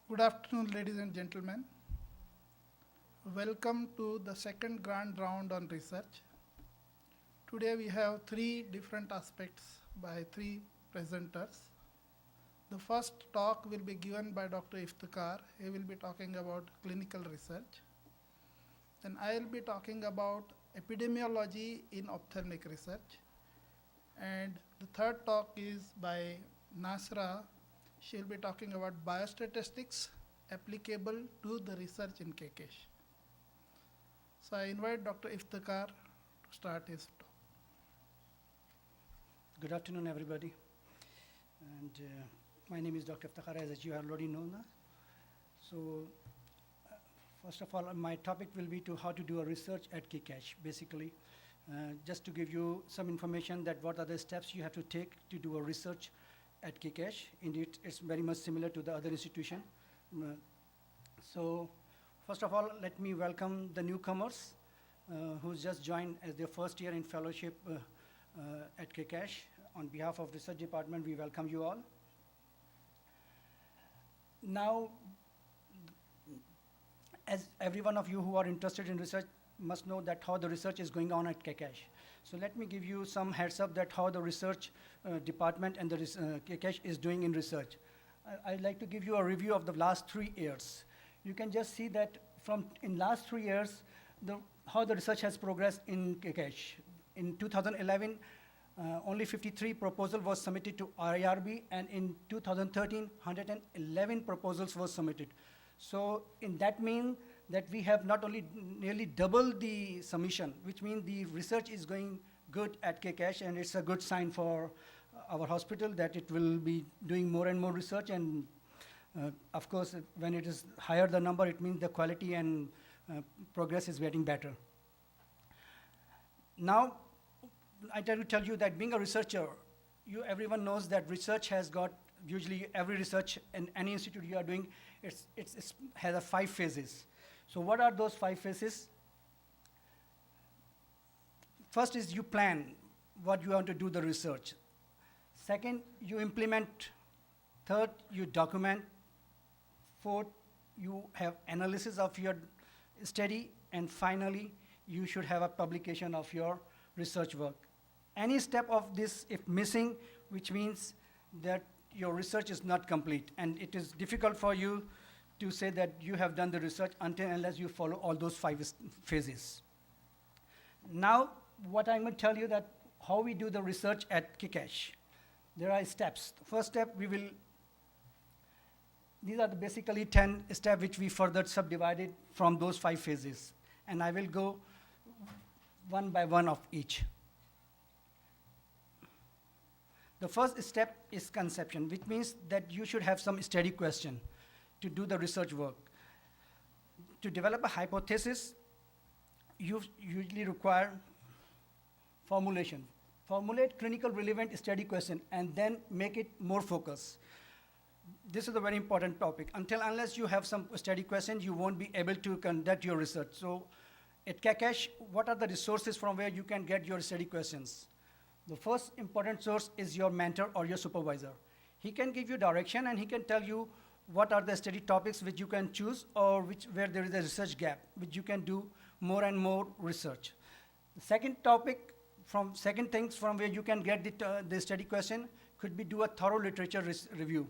Good afternoon, ladies and gentlemen. Welcome to the second grand round on research. Today we have three different aspects by three presenters. The first talk will be given by Dr. Iftikhar. He will be talking about clinical research. Then I will be talking about epidemiology in ophthalmic research. And the third talk is by Nasra. She'll be talking about biostatistics applicable to the research in KKESH. So I invite Dr. Iftikhar to start his talk. Good afternoon, everybody. And my name is Dr. Iftikhar, as you already know now. So, first of all, my topic will be to how to do a research at KKESH, basically. Just to give you some information that what are the steps you have to take to do a research at KKESH. Indeed, it's very much similar to the other institution. So, first of all, let me welcome the newcomers who's just joined as their first year in fellowship at KKESH. On behalf of Research Department, we welcome you all. Now, as every one of you who are interested in research must know that how the research is going on at KKESH. So let me give you some heads up that how the research department and the KKESH is doing in research. I'd like to give you a review of the last 3 years. You can just see that in last 3 years, how the research has progressed in KKESH. In 2011, only 53 proposals was submitted to IRB, and in 2013, 111 proposals were submitted. So in that mean that we have not only nearly doubled the submission, which means the research is going good at KKESH, and it's a good sign for our hospital that it will be doing more and more research. And of course, when it is higher the number, it means the quality and progress is getting better. Now, I tell you that being a researcher, everyone knows that research has got, usually every research in any institute you are doing, it has 5 phases. So what are those 5 phases? First is you plan what you want to do the research. Second, you implement. Third, you document. Fourth, you have analysis of your study. And finally, you should have a publication of your research work. Any step of this, if missing, which means that your research is not complete, and it is difficult for you to say that you have done the research unless you follow all those 5 phases. Now, what I'm going to tell you that how we do the research at KKESH. There are steps. The first step, these are basically 10 steps which we further subdivided from those 5 phases. And I will go one by one of each. The first step is conception, which means that you should have some study question to do the research work. To develop a hypothesis, you usually require formulation. Formulate clinical relevant study question and then make it more focused. This is a very important topic. Unless you have some study questions, you won't be able to conduct your research. So at KKESH, what are the resources from where you can get your study questions? The first important source is your mentor or your supervisor. He can give you direction and he can tell you what are the study topics which you can choose or where there is a research gap, which you can do more and more research. The second things from where you can get the study question could be do a thorough literature review.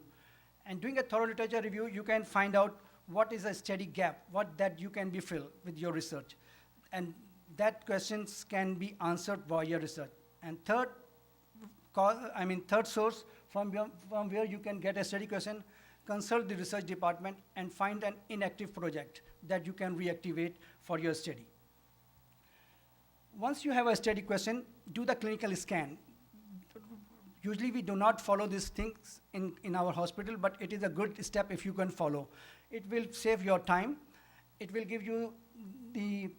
And doing a thorough literature review, you can find out what is a study gap, what that you can be filled with your research. And that questions can be answered by your research. And third source from where you can get a study question, consult the research department and find an inactive project that you can reactivate for your study. Once you have a study question, do the clinical scan. Usually we do not follow these things in our hospital, but it is a good step if you can follow. It will save your time. It will give you the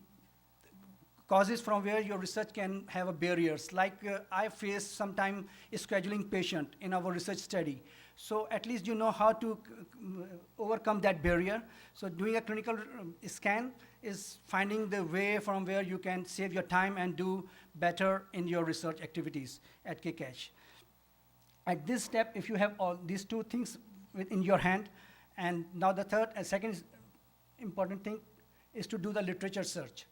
causes from where your research can have barriers. Like I face sometime scheduling patient in our research study. So at least you know how to overcome that barrier. So doing a clinical scan is finding the way from where you can save your time and do better in your research activities at KKESH. At this step, if you have all these 2 things in your hand, And now the second important thing is to do the literature search.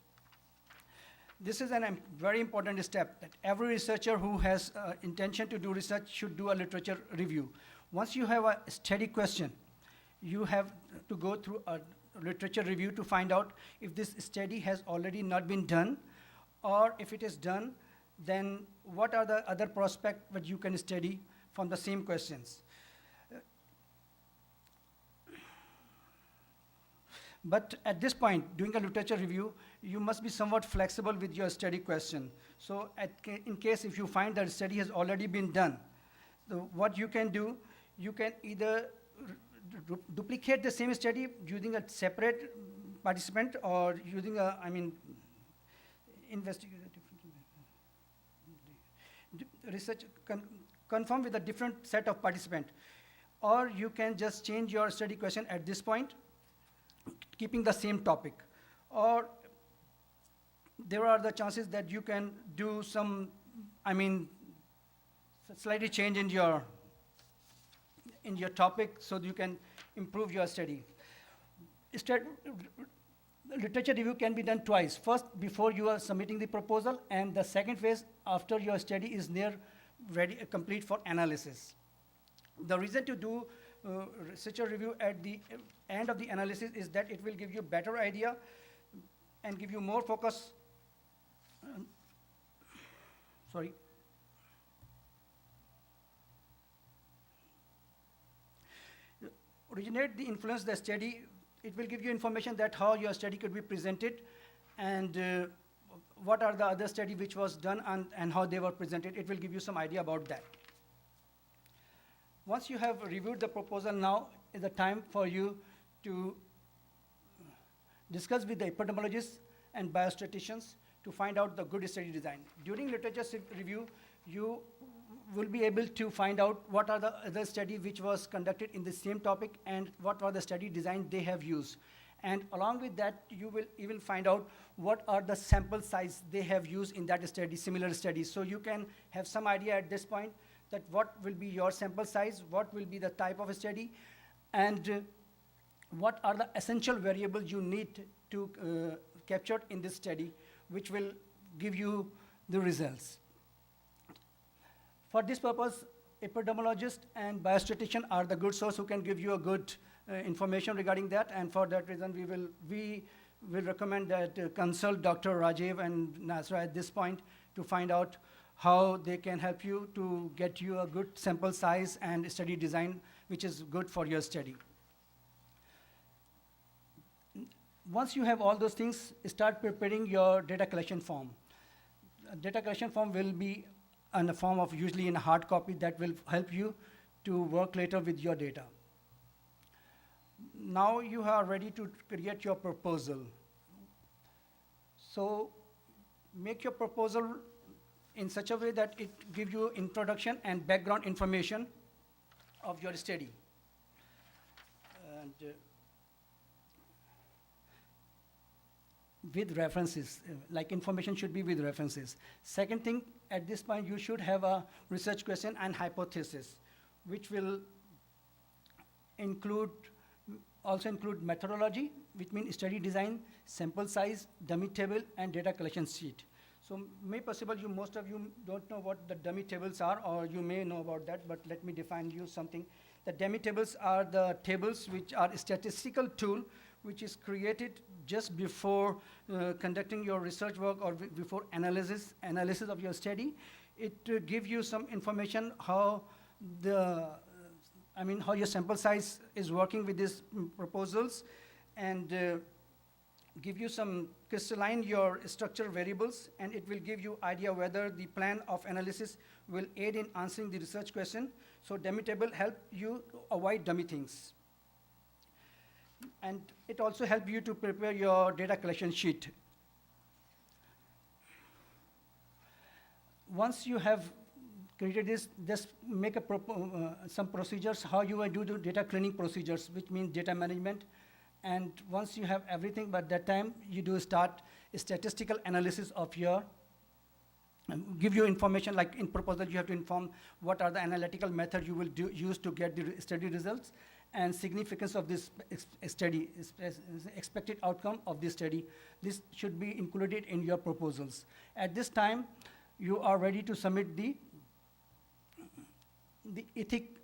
This is a very important step that every researcher who has intention to do research should do a literature review. Once you have a study question, you have to go through a literature review to find out if this study has already not been done, or if it is done, then what are the other prospects that you can study from the same questions. But at this point, doing a literature review, you must be somewhat flexible with your study question. So in case if you find that study has already been done, what you can do, you can either duplicate the same study using a separate participant or using research confirm with a different set of participant. Or you can just change your study question at this point, keeping the same topic. Or there are the chances that you can do some, slightly change in your topic so that you can improve your study. Literature review can be done twice. First, before you are submitting the proposal, and the second phase after your study is near ready, complete for analysis. The reason to do researcher review at the end of the analysis is that it will give you better idea and give you more focus. Originate the influence the study. It will give you information that how your study could be presented, and what are the other study which was done and how they were presented. It will give you some idea about that. Once you have reviewed the proposal, now is the time for you to discuss with the epidemiologists and biostatisticians to find out the good study design. During literature review, you will be able to find out what are the other study which was conducted in the same topic and what are the study design they have used. And along with that, you will even find out what are the sample size they have used in that study, similar studies. So you can have some idea at this point that what will be your sample size, what will be the type of study, and what are the essential variables you need to capture in this study, which will give you the results. For this purpose, epidemiologists and biostatistician are the good source who can give you a good information regarding that, and for that reason we will recommend that consult Dr. Rajiv and Nasra at this point to find out how they can help you to get you a good sample size and study design which is good for your study. Once you have all those things, start preparing your data collection form. Data collection form will be in the form of usually in a hard copy that will help you to work later with your data. Now you are ready to create your proposal. So make your proposal in such a way that it gives you introduction and background information of your study. And with references, like information should be with references. Second thing, at this point, you should have a research question and hypothesis, which will also include methodology, which means study design, sample size, dummy table, and data collection sheet. So may possible most of you don't know what the dummy tables are, or you may know about that, but let me define you something. The dummy tables are the tables which are a statistical tool which is created just before conducting your research work or before analysis of your study. It gives you some information how how your sample size is working with these proposals, and give you some crystalline your structure variables, and it will give you idea whether the plan of analysis will aid in answering the research question. So dummy table help you to avoid dummy things. And it also helps you to prepare your data collection sheet. Once you have created this, just make some procedures, how you will do the data cleaning procedures, which means data management. And once you have everything, by that time, you do start a statistical analysis of your, give you information, like in proposal, you have to inform what are the analytical methods you will use to get the study results. and significance of this study, expected outcome of this study. This should be included in your proposals. At this time, you are ready to submit the ethic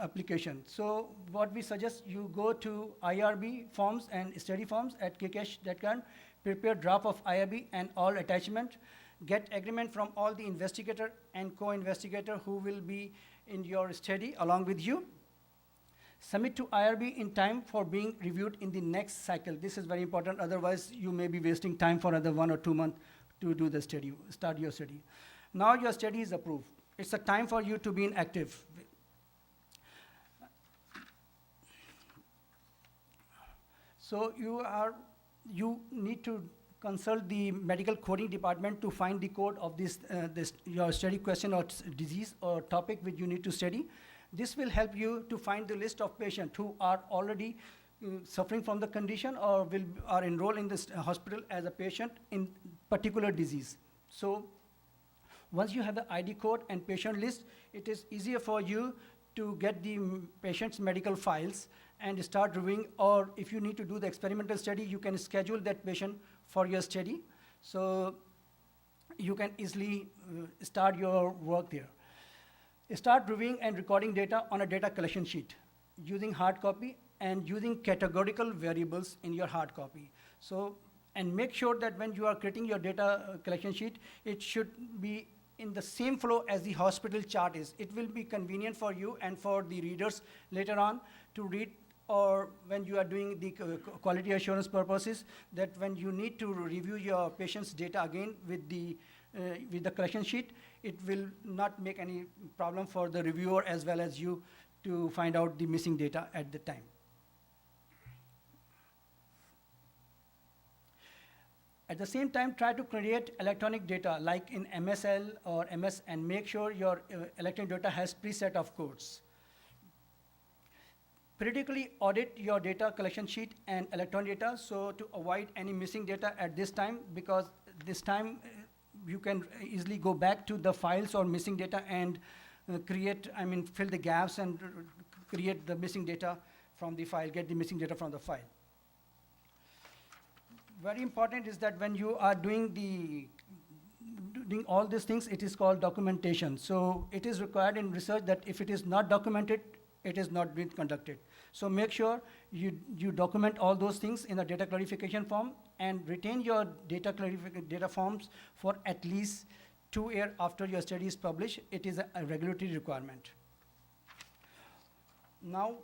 application. So what we suggest, you go to IRB forms and study forms at kkesh.com, prepare draft of IRB and all attachment, get agreement from all the investigator and co-investigator who will be in your study along with you. Submit to IRB in time for being reviewed in the next cycle. This is very important, otherwise you may be wasting time for another 1 or 2 months to do the study, start your study. Now your study is approved. It's a time for you to be inactive. So you need to consult the medical coding department to find the code of this your study question or disease or topic which you need to study. This will help you to find the list of patients who are already suffering from the condition or are enrolled in this hospital as a patient in particular disease. So once you have the ID code and patient list, it is easier for you to get the patient's medical files and start reviewing, or if you need to do the experimental study, you can schedule that patient for your study. So you can easily start your work there. Start reviewing and recording data on a data collection sheet using hard copy and using categorical variables in your hard copy. So, and make sure that when you are creating your data collection sheet, it should be in the same flow as the hospital chart is. It will be convenient for you and for the readers later on to read, or when you are doing the quality assurance purposes, that when you need to review your patient's data again with the collection sheet, it will not make any problem for the reviewer as well as you to find out the missing data at the time. At the same time, try to create electronic data like in MSL or MS, and make sure your electronic data has preset of codes. Periodically audit your data collection sheet and electronic data so to avoid any missing data at this time, because this time you can easily go back to the files or missing data and fill the gaps and create the missing data from the file, get the missing data from the file. Very important is that when you are doing all these things, it is called documentation. So it is required in research that if it is not documented, it is not being conducted. So make sure you document all those things in a data clarification form and retain your data forms for at least 2 years after your study is published. It is a regulatory requirement. Now,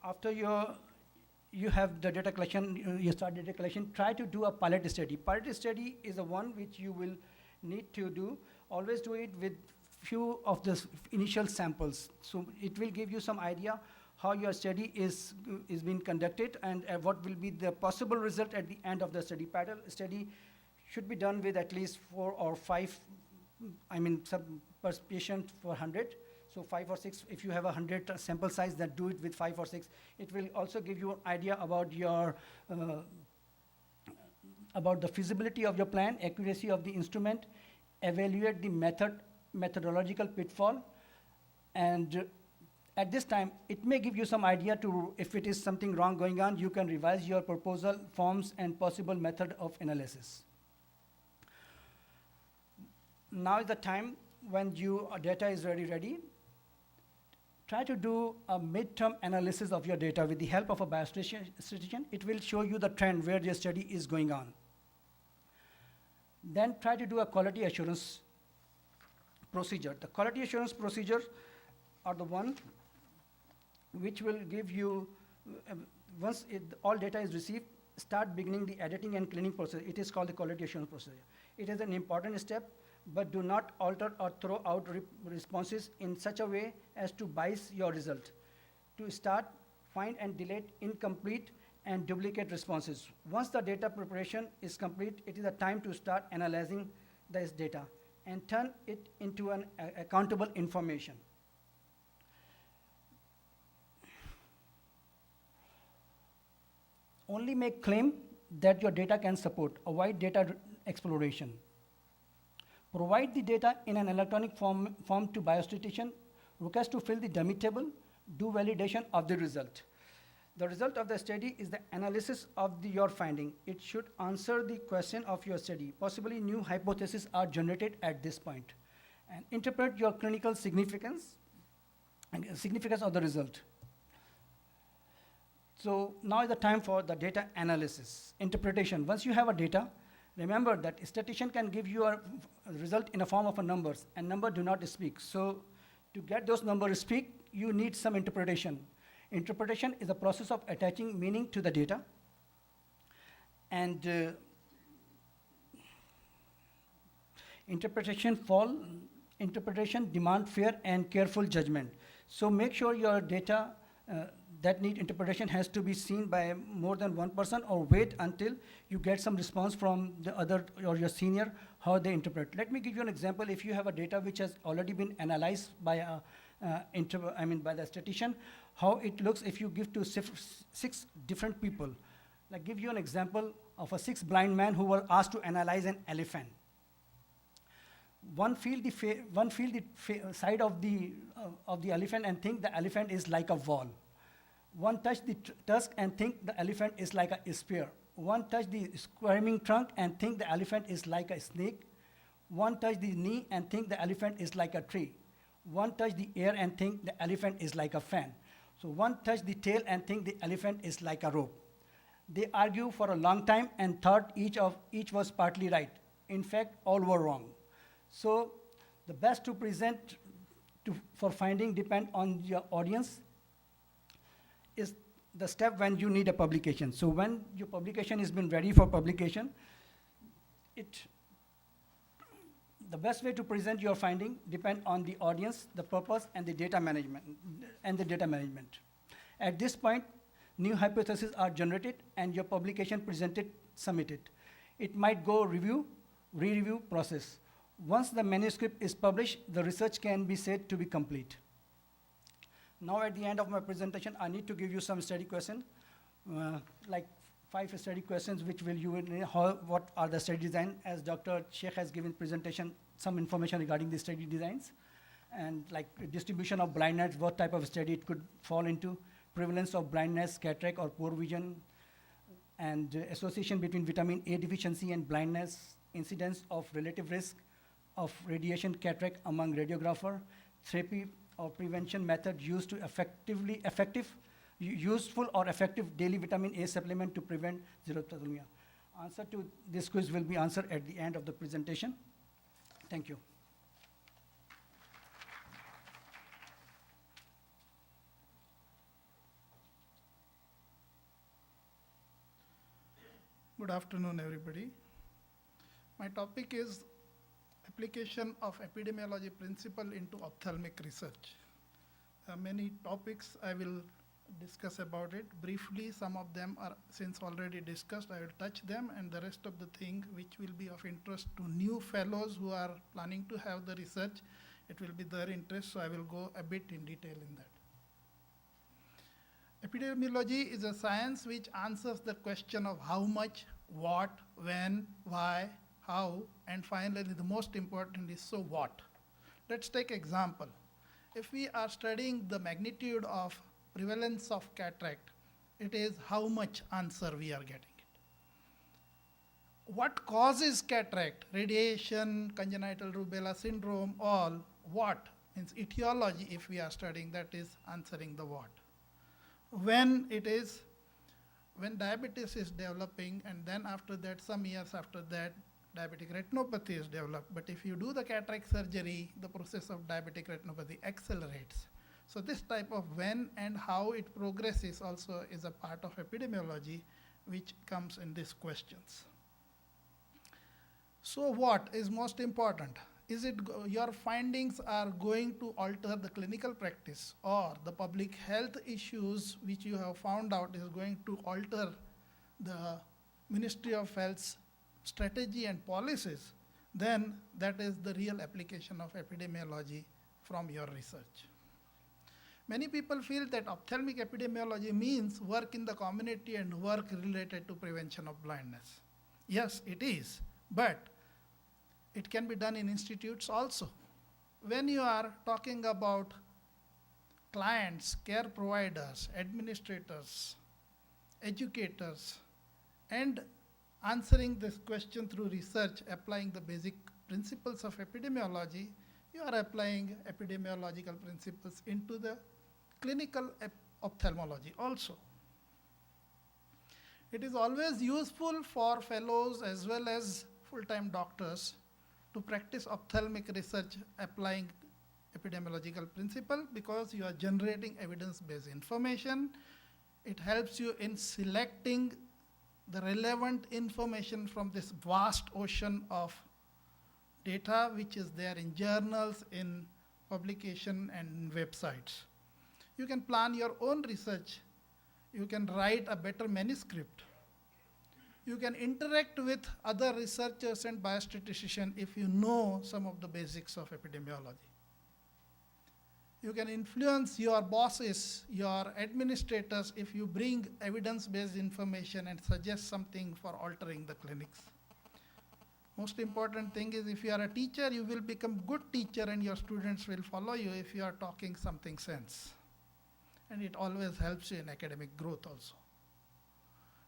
after you have the data collection, you start data collection, try to do a pilot study. Pilot study is the one which you will need to do. Always do it with few of the initial samples. So it will give you some idea how your study is being conducted and what will be the possible result at the end of the study. Pilot study should be done with at least 4 or 5, per patient for 100. So 5 or 6, if you have 100 sample size, that do it with 5 or 6. It will also give you an idea about your about the feasibility of your plan, accuracy of the instrument, evaluate the methodological pitfall, and at this time, it may give you some idea to, if it is something wrong going on, you can revise your proposal, forms, and possible method of analysis. Now is the time when your data is ready. Try to do a midterm analysis of your data with the help of a biostatistician. It will show you the trend where your study is going on. Then try to do a quality assurance procedure. The quality assurance procedures are the one which will give you, once all data is received, start beginning the editing and cleaning process. It is called the quality assurance procedure. It is an important step, but do not alter or throw out responses in such a way as to bias your result. To start, find and delete incomplete and duplicate responses. Once the data preparation is complete, it is a time to start analyzing this data and turn it into an accountable information. Only make claim that your data can support. Avoid data exploration. Provide the data in an electronic form to biostatistician. Request to fill the dummy table. Do validation of the result. The result of the study is the analysis of your finding. It should answer the question of your study. Possibly new hypotheses are generated at this point. And interpret your clinical significance and significance of the result. So now is the time for the data analysis, interpretation. Once you have a data, remember that a statistician can give you a result in a form of a numbers, and number do not speak. So to get those numbers speak, you need some interpretation. Interpretation is a process of attaching meaning to the data, and interpretation demand fair and careful judgment. So make sure your data that need interpretation has to be seen by more than one person, or wait until you get some response from the other or your senior how they interpret. Let me give you an example. If you have a data which has already been analyzed by by the statistician, how it looks if you give to 6 different people. Like give you an example of a 6 blind man who were asked to analyze an elephant. One feel the side of the elephant and think the elephant is like a wall. One touch the tusk and think the elephant is like a spear. One touch the squirming trunk and think the elephant is like a snake. One touch the knee and think the elephant is like a tree. One touch the ear and think the elephant is like a fan. So one touch the tail and think the elephant is like a rope. They argue for a long time and thought each was partly right. In fact, all were wrong. So the best to present for finding depend on your audience is the step when you need a publication. So when your publication has been ready for publication, the best way to present your finding depend on the audience, the purpose, and the data management. At this point, new hypotheses are generated and your publication presented, submitted. It might go review, re-review process. Once the manuscript is published, the research can be said to be complete. Now at the end of my presentation, I need to give you some study questions, like 5 study questions which will what are the study design, as Dr. Sheikh has given presentation, some information regarding the study designs, and like distribution of blindness, what type of study it could fall into, prevalence of blindness, cataract or poor vision, and association between vitamin A deficiency and blindness, incidence of relative risk of radiation cataract among radiographer, therapy or prevention method used to useful or effective daily vitamin A supplement to prevent xerophthalmia. Answer to this quiz will be answered at the end of the presentation. Thank you. Good afternoon, everybody. My topic is application of epidemiology principle into ophthalmic research. Many topics I will discuss about it. Briefly, some of them are since already discussed. I will touch them, and the rest of the thing which will be of interest to new fellows who are planning to have the research, it will be their interest, so I will go a bit in detail in that. Epidemiology is a science which answers the question of how much, what, when, why, how, and finally the most important is so what. Let's take example. If we are studying the magnitude of prevalence of cataract, it is how much answer we are getting it. What causes cataract? Radiation, congenital rubella syndrome, all. What? Means etiology, if we are studying, that is answering the what. When diabetes is developing, and then after that, some years after that, diabetic retinopathy is developed. But if you do the cataract surgery, the process of diabetic retinopathy accelerates. So this type of when and how it progresses also is a part of epidemiology which comes in these questions. So what is most important? Is it your findings are going to alter the clinical practice, or the public health issues which you have found out is going to alter the Ministry of Health's strategy and policies? Then that is the real application of epidemiology from your research. Many people feel that ophthalmic epidemiology means work in the community and work related to prevention of blindness. Yes, it is, but it can be done in institutes also. When you are talking about clients, care providers, administrators, educators, and answering this question through research, applying the basic principles of epidemiology, you are applying epidemiological principles into the clinical ophthalmology also. It is always useful for fellows as well as full-time doctors to practice ophthalmic research applying epidemiological principle because you are generating evidence-based information. It helps you in selecting the relevant information from this vast ocean of data which is there in journals, in publication, and in websites. You can plan your own research. You can write a better manuscript. You can interact with other researchers and biostatisticians if you know some of the basics of epidemiology. You can influence your bosses, your administrators if you bring evidence-based information and suggest something for altering the clinics. Most important thing is if you are a teacher, you will become good teacher and your students will follow you if you are talking something sense. And it always helps you in academic growth also.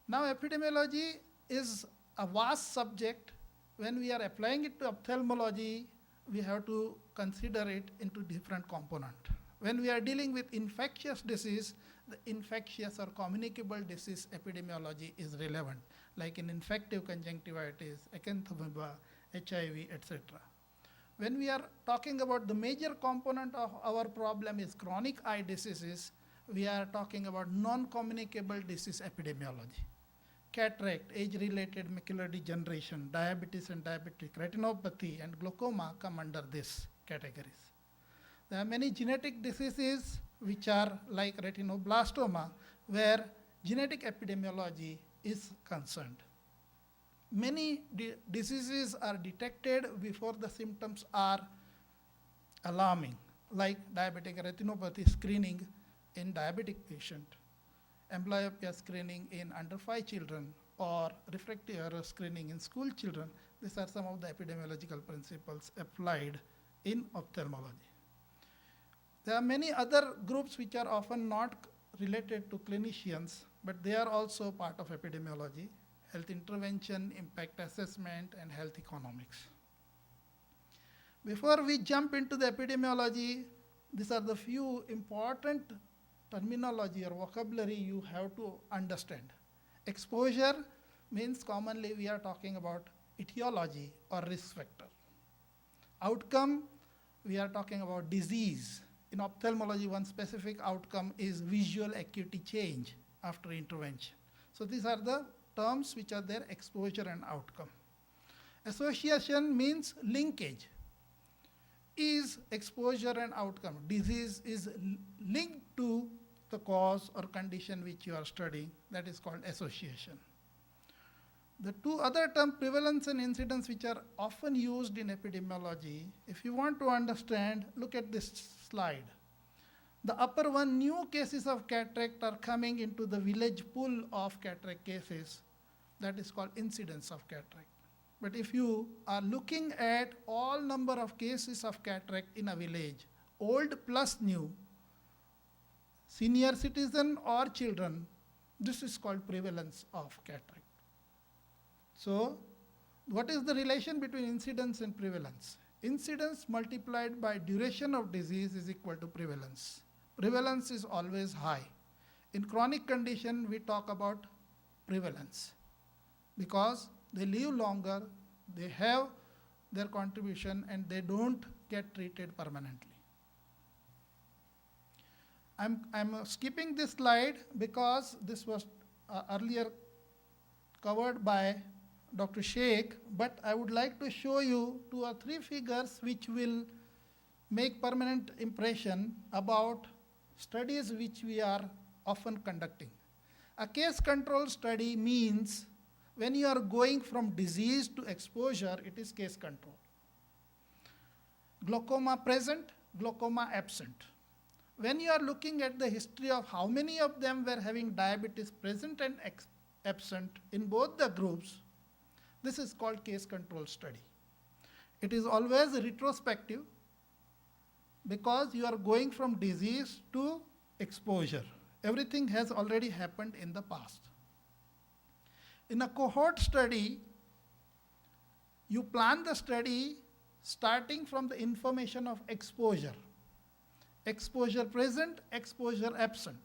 Now epidemiology is a vast subject. When we are applying it to ophthalmology, we have to consider it into different components. When we are dealing with infectious disease, the infectious or communicable disease epidemiology is relevant, like in infective conjunctivitis, acanthamoeba, HIV, etc. When we are talking about the major component of our problem is chronic eye diseases, we are talking about non-communicable disease epidemiology. Cataract, age-related macular degeneration, diabetes and diabetic retinopathy, and glaucoma come under these categories. There are many genetic diseases which are like retinoblastoma, where genetic epidemiology is concerned. Many diseases are detected before the symptoms are alarming, like diabetic retinopathy screening in diabetic patient, amblyopia screening in under 5 children, or refractive error screening in school children. These are some of the epidemiological principles applied in ophthalmology. There are many other groups which are often not related to clinicians, but they are also part of epidemiology: health intervention, impact assessment, and health economics. Before we jump into the epidemiology, these are the few important terminology or vocabulary you have to understand. Exposure means commonly we are talking about etiology or risk factor. Outcome, we are talking about disease. In ophthalmology, one specific outcome is visual acuity change after intervention. So these are the terms which are there: exposure and outcome. Association means linkage. Is exposure and outcome. Disease is linked to the cause or condition which you are studying. That is called association. The two other terms, prevalence and incidence, which are often used in epidemiology, if you want to understand, look at this slide. The upper one, new cases of cataract are coming into the village pool of cataract cases. That is called incidence of cataract. But if you are looking at all number of cases of cataract in a village, old plus new, senior citizen or children, this is called prevalence of cataract. So what is the relation between incidence and prevalence? Incidence multiplied by duration of disease is equal to prevalence. Prevalence is always high. In chronic condition, we talk about prevalence because they live longer, they have their contribution, and they don't get treated permanently. I'm skipping this slide because this was earlier covered by Dr. Sheikh, but I would like to show you 2 or 3 figures which will make permanent impression about studies which we are often conducting. A case control study means when you are going from disease to exposure, it is case control. Glaucoma present, glaucoma absent. When you are looking at the history of how many of them were having diabetes present and absent in both the groups, this is called case control study. It is always retrospective because you are going from disease to exposure. Everything has already happened in the past. In a cohort study, you plan the study starting from the information of exposure. Exposure present, exposure absent.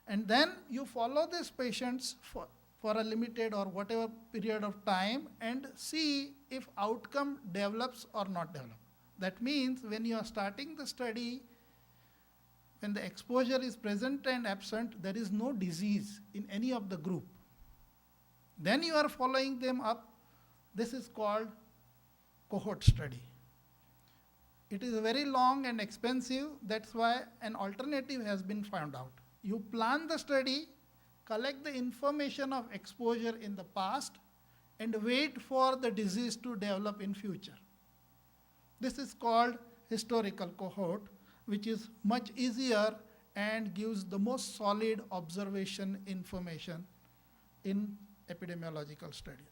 And then you follow these patients for a limited or whatever period of time and see if outcome develops or not develop. That means when you are starting the study, when the exposure is present and absent, there is no disease in any of the group. Then you are following them up. This is called cohort study. It is very long and expensive. That's why an alternative has been found out. You plan the study, collect the information of exposure in the past, and wait for the disease to develop in future. This is called historical cohort, which is much easier and gives the most solid observation information in epidemiological studies.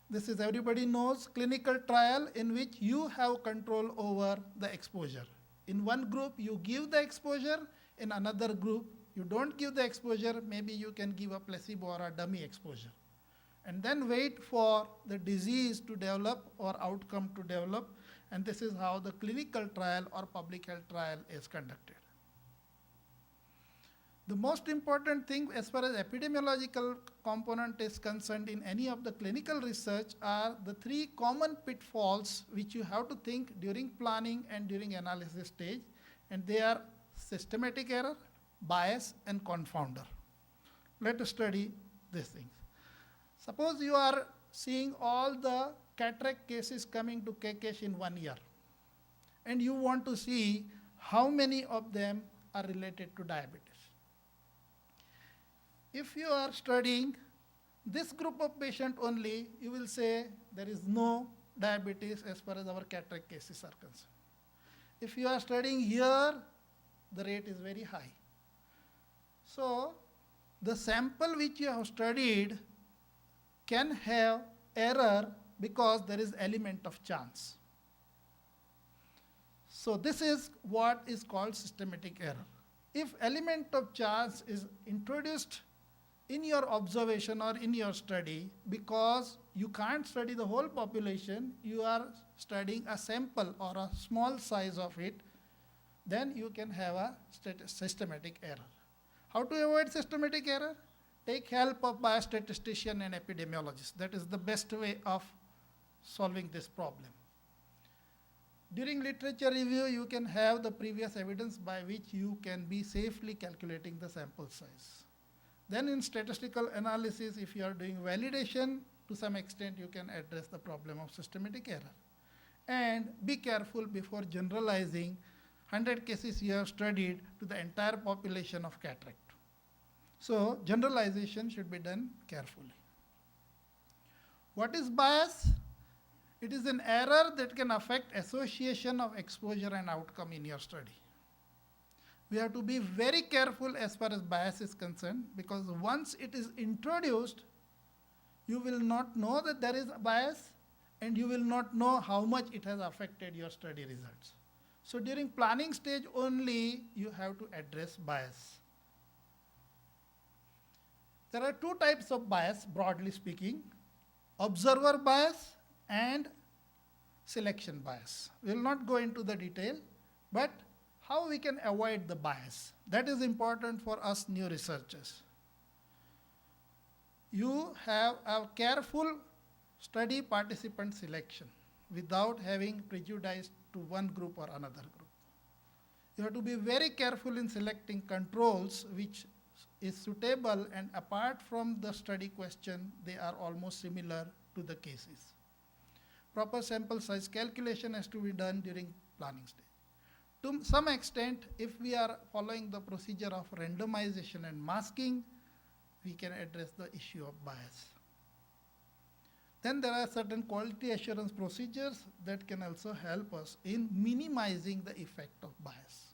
This is, everybody knows, clinical trial in which you have control over the exposure. In one group, you give the exposure. In another group, you don't give the exposure. Maybe you can give a placebo or a dummy exposure. And then wait for the disease to develop or outcome to develop. And this is how the clinical trial or public health trial is conducted. The most important thing as far as epidemiological component is concerned in any of the clinical research are the three common pitfalls which you have to think during planning and during analysis stage, and they are systematic error, bias, and confounder. Let us study these things. Suppose you are seeing all the cataract cases coming to KKESH in 1 year, and you want to see how many of them are related to diabetes. If you are studying this group of patient only, you will say there is no diabetes as far as our cataract cases are concerned. If you are studying here, the rate is very high. So the sample which you have studied can have error because there is element of chance. So this is what is called systematic error. If element of chance is introduced in your observation or in your study, because you can't study the whole population, you are studying a sample or a small size of it, then you can have a systematic error. How to avoid systematic error? Take help of biostatistician and epidemiologist. That is the best way of solving this problem. During literature review, you can have the previous evidence by which you can be safely calculating the sample size. Then in statistical analysis, if you are doing validation, to some extent you can address the problem of systematic error. And be careful before generalizing 100 cases you have studied to the entire population of cataract. So generalization should be done carefully. What is bias? It is an error that can affect association of exposure and outcome in your study. We have to be very careful as far as bias is concerned, because once it is introduced, you will not know that there is a bias, and you will not know how much it has affected your study results. So during planning stage only, you have to address bias. There are two types of bias, broadly speaking: observer bias and selection bias. We will not go into the detail, but how we can avoid the bias. That is important for us new researchers. You have a careful study participant selection without having prejudice to one group or another group. You have to be very careful in selecting controls which is suitable, and apart from the study question, they are almost similar to the cases. Proper sample size calculation has to be done during planning stage. To some extent, if we are following the procedure of randomization and masking, we can address the issue of bias. Then there are certain quality assurance procedures that can also help us in minimizing the effect of bias.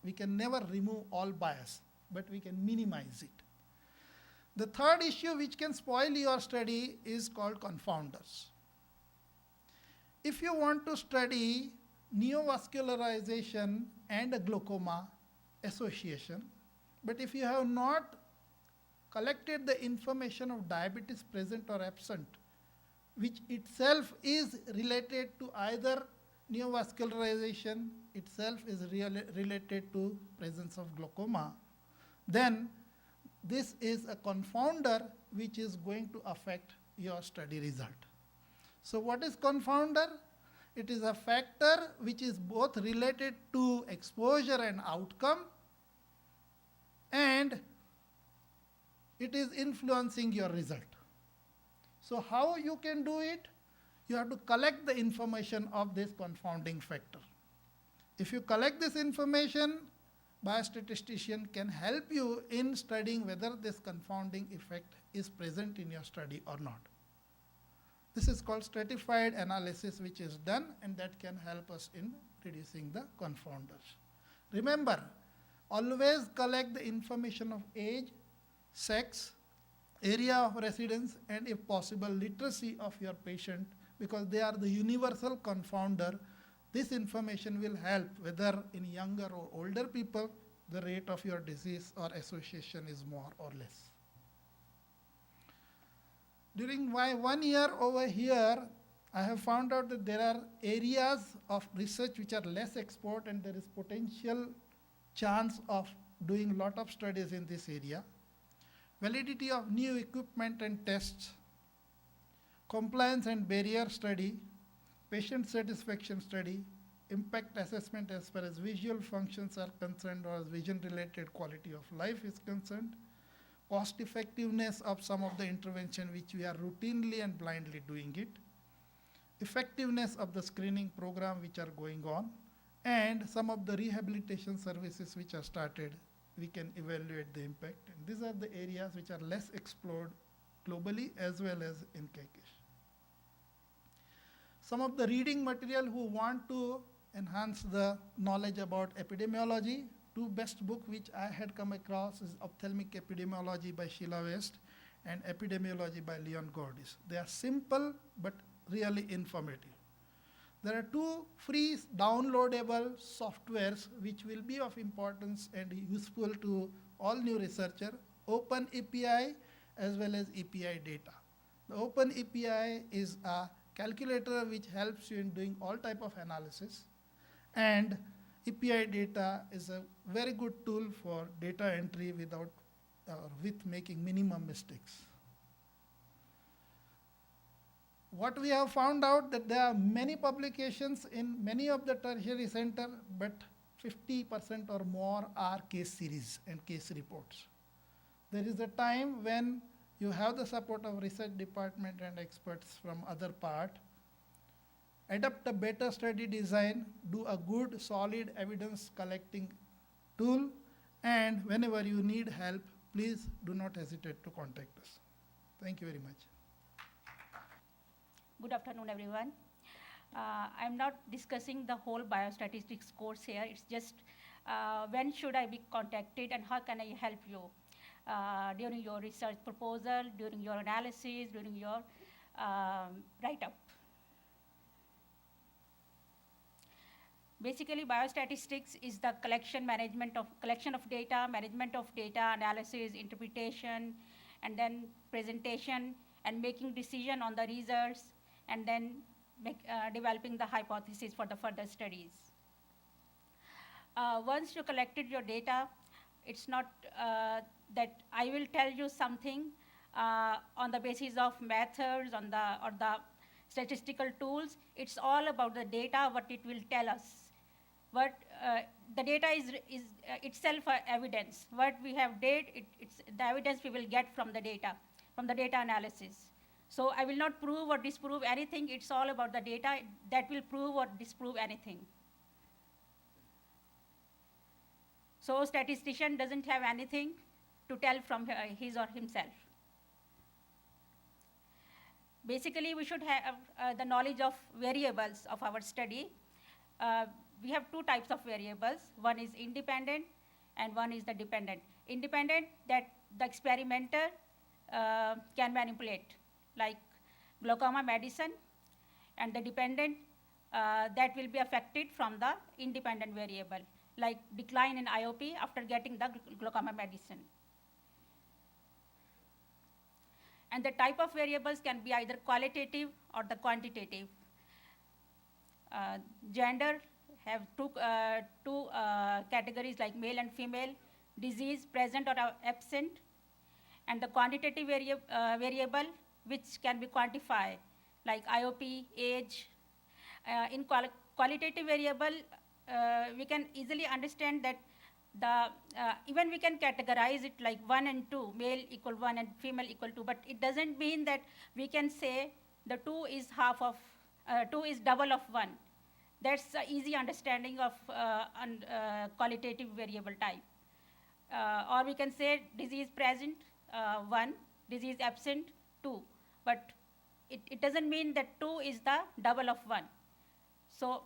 We can never remove all bias, but we can minimize it. The third issue which can spoil your study is called confounders. If you want to study neovascularization and a glaucoma association, but if you have not collected the information of diabetes present or absent, which itself is related to either neovascularization, itself is related to presence of glaucoma, then this is a confounder which is going to affect your study result. So what is confounder? It is a factor which is both related to exposure and outcome, and it is influencing your result. So how you can do it? You have to collect the information of this confounding factor. If you collect this information, biostatistician can help you in studying whether this confounding effect is present in your study or not. This is called stratified analysis, which is done, and that can help us in reducing the confounders. Remember, always collect the information of age, sex, area of residence, and if possible, literacy of your patient, because they are the universal confounder. This information will help whether in younger or older people, the rate of your disease or association is more or less. During my 1 year over here, I have found out that there are areas of research which are less explored, and there is potential chance of doing a lot of studies in this area. Validity of new equipment and tests, compliance and barrier study, patient satisfaction study, impact assessment as far as visual functions are concerned or as vision-related quality of life is concerned, cost effectiveness of some of the intervention which we are routinely and blindly doing it, effectiveness of the screening program which are going on, and some of the rehabilitation services which are started, we can evaluate the impact. And these are the areas which are less explored globally as well as in KKISH. Some of the reading material who want to enhance the knowledge about epidemiology, two best books which I had come across is Ophthalmic Epidemiology by Sheila West and Epidemiology by Leon Gordis. They are simple but really informative. There are two free downloadable softwares which will be of importance and useful to all new researcher, Open API as well as API data. The Open API is a calculator which helps you in doing all type of analysis, and API data is a very good tool for data entry without with making minimum mistakes. What we have found out that there are many publications in many of the tertiary center, but 50% or more are case series and case reports. There is a time when you have the support of research department and experts from other part, adopt a better study design, do a good solid evidence collecting tool, and whenever you need help, please do not hesitate to contact us. Thank you very much. Good afternoon, everyone. I'm not discussing the whole biostatistics course here. It's just when should I be contacted and how can I help you during your research proposal, during your analysis, during your write-up. Basically, biostatistics is the collection of data, management of data, analysis, interpretation, and then presentation, and making decision on the results, and then developing the hypothesis for the further studies. Once you collected your data, it's not that I will tell you something on the basis of methods or the statistical tools. It's all about the data, what it will tell us. What the data is itself evidence. What we have did, it's the evidence we will get from the data analysis. So I will not prove or disprove anything. It's all about the data that will prove or disprove anything. So statistician doesn't have anything to tell from his or himself. Basically, we should have the knowledge of variables of our study. We have two types of variables. One is independent and one is the dependent. Independent, that the experimenter can manipulate, like glaucoma medicine, and the dependent that will be affected from the independent variable, like decline in IOP after getting the glaucoma medicine. And the type of variables can be either qualitative or the quantitative. Gender have two categories like male and female, disease present or absent, and the quantitative variable which can be quantified like IOP, age. In qualitative variable, we can easily understand that even we can categorize it like 1 and 2, male equal 1 and female equal 2, but it doesn't mean that we can say the 2 is double of 1. That's an easy understanding of qualitative variable type. Or we can say disease present, 1, disease absent, 2. But it doesn't mean that 2 is the double of 1. So,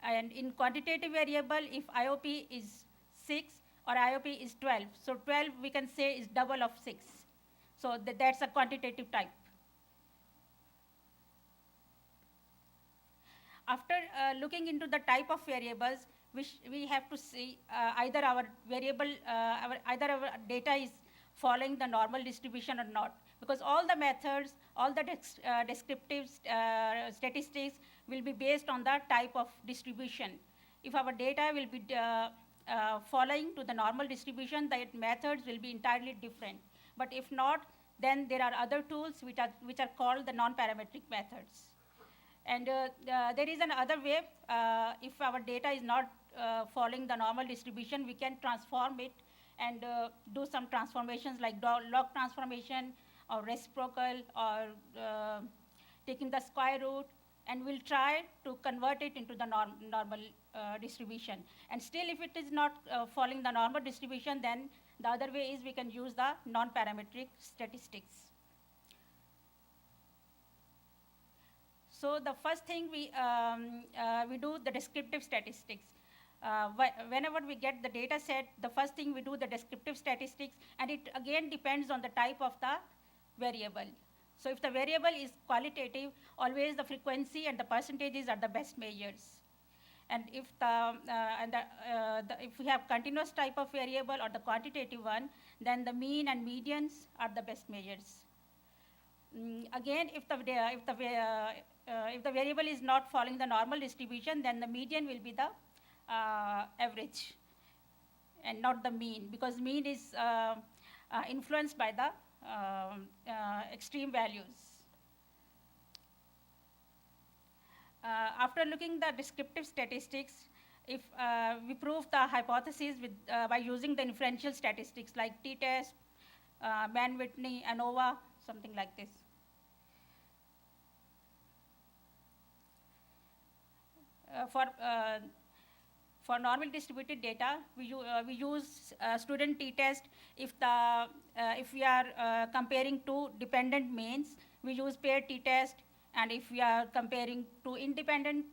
and in quantitative variable, if IOP is 6 or IOP is 12, so 12 we can say is double of 6. So that's a quantitative type. After looking into the type of variables, we have to see either our data is following the normal distribution or not. Because all the methods, all the descriptive statistics will be based on the type of distribution. If our data will be following to the normal distribution, the methods will be entirely different. But if not, then there are other tools which are called the non-parametric methods. And there is another way, if our data is not following the normal distribution, we can transform it and do some transformations like log transformation or reciprocal or taking the square root, and we'll try to convert it into the normal distribution. And still, if it is not following the normal distribution, then the other way is we can use the non-parametric statistics. So the first thing we do the descriptive statistics. Whenever we get the data set, the first thing we do the descriptive statistics, and it again depends on the type of the variable. So if the variable is qualitative, always the frequency and the percentages are the best measures. And if if we have continuous type of variable or the quantitative one, then the mean and medians are the best measures. Again, if the variable is not following the normal distribution, then the median will be the average and not the mean, because mean is influenced by the extreme values. After looking the descriptive statistics, if we prove the hypothesis by using the inferential statistics like t-test, Mann-Whitney, ANOVA, something like this. For normal distributed data, we use student t-test. If we are comparing two dependent means, we use pair t-test. And if we are comparing two independent,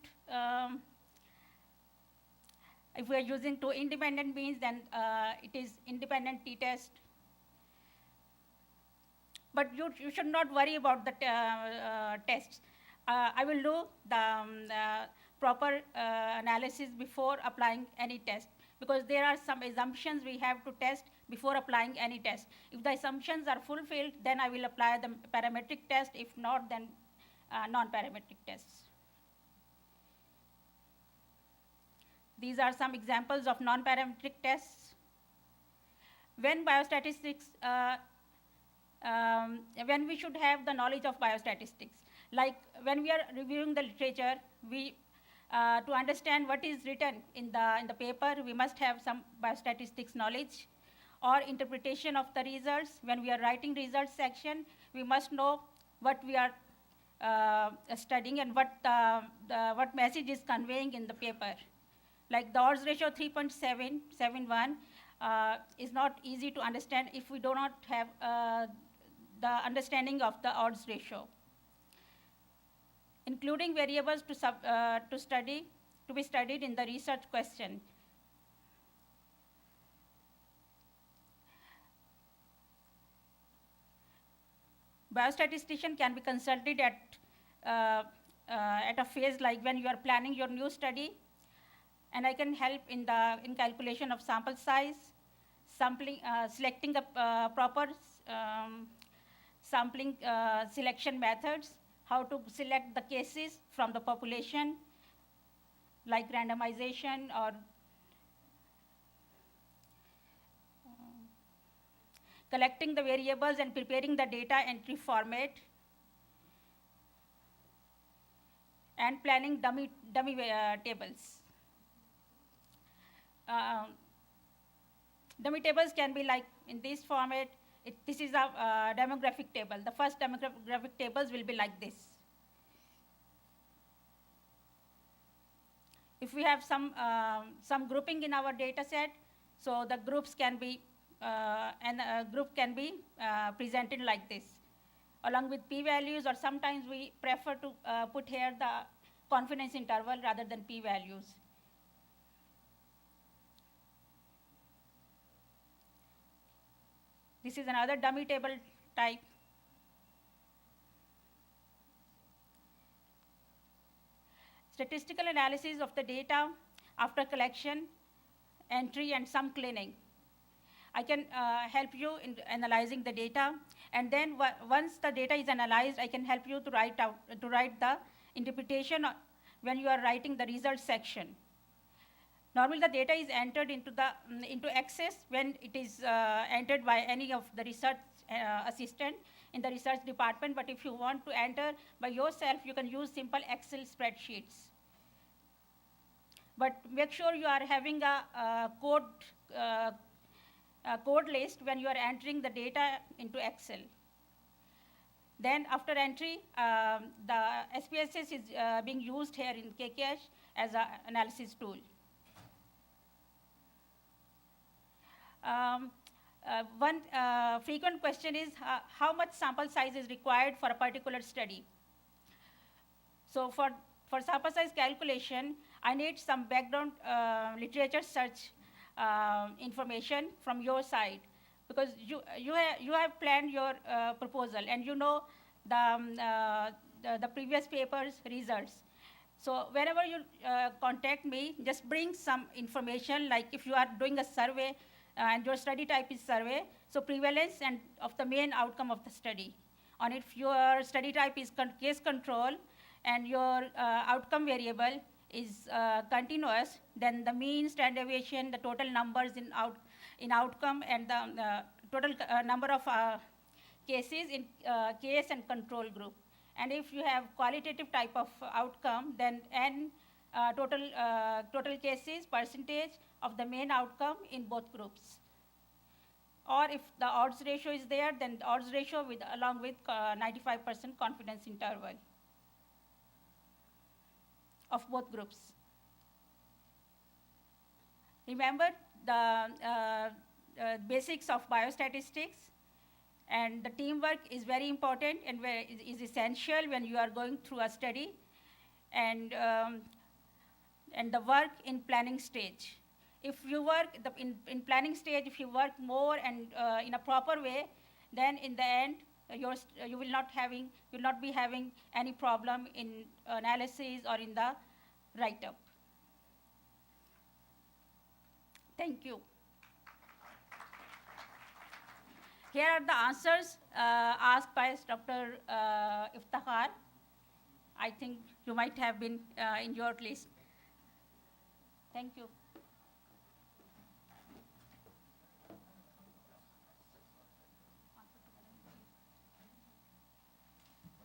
if we are using two independent means, then it is independent t-test. But you should not worry about the tests. I will do the proper analysis before applying any test, because there are some assumptions we have to test before applying any test. If the assumptions are fulfilled, then I will apply the parametric test. If not, then non-parametric tests. These are some examples of non-parametric tests. When biostatistics, when we should have the knowledge of biostatistics, like when we are reviewing the literature, we to understand what is written in the paper, we must have some biostatistics knowledge or interpretation of the results. When we are writing results section, we must know what we are studying and what message is conveying in the paper. Like the odds ratio 3.771 is not easy to understand if we do not have the understanding of the odds ratio. Including variables to be studied in the research question. Biostatistician can be consulted at a phase like when you are planning your new study, and I can help in calculation of sample size, selecting the proper sampling selection methods, how to select the cases from the population, like randomization or collecting the variables and preparing the data entry format, and planning dummy tables. Dummy tables can be like in this format. This is a demographic table. The first demographic tables will be like this. If we have some grouping in our data set, so the groups can be, group can be presented like this, along with p-values, or sometimes we prefer to put here the confidence interval rather than p-values. This is another dummy table type. Statistical analysis of the data after collection, entry, and some cleaning. I can help you in analyzing the data, and then once the data is analyzed, I can help you to write the interpretation when you are writing the results section. Normally, the data is entered into Access when it is entered by any of the research assistant in the research department. But if you want to enter by yourself, you can use simple Excel spreadsheets. But make sure you are having a code list when you are entering the data into Excel. Then after entry, the SPSS is being used here in KCache as an analysis tool. One frequent question is how much sample size is required for a particular study. So for sample size calculation, I need some background literature search information from your side, because you have planned your proposal and you know the previous paper's results. So whenever you contact me, just bring some information, like if you are doing a survey and your study type is survey, so prevalence and of the main outcome of the study. And if your study type is case control and your outcome variable is continuous, then the mean, standard deviation, the total numbers in outcome, and the total number of cases in case and control group. And if you have qualitative type of outcome, then n total cases percentage of the main outcome in both groups. Or if the odds ratio is there, then the odds ratio along with 95% confidence interval of both groups. Remember the basics of biostatistics, and the teamwork is very important and is essential when you are going through a study, and the work in planning stage. If you work in planning stage, if you work more and in a proper way, then in the end, you will not be having any problem in analysis or in the write-up. Thank you. Here are the answers asked by Dr. Iftikhar. I think you might have been in your list. Thank you.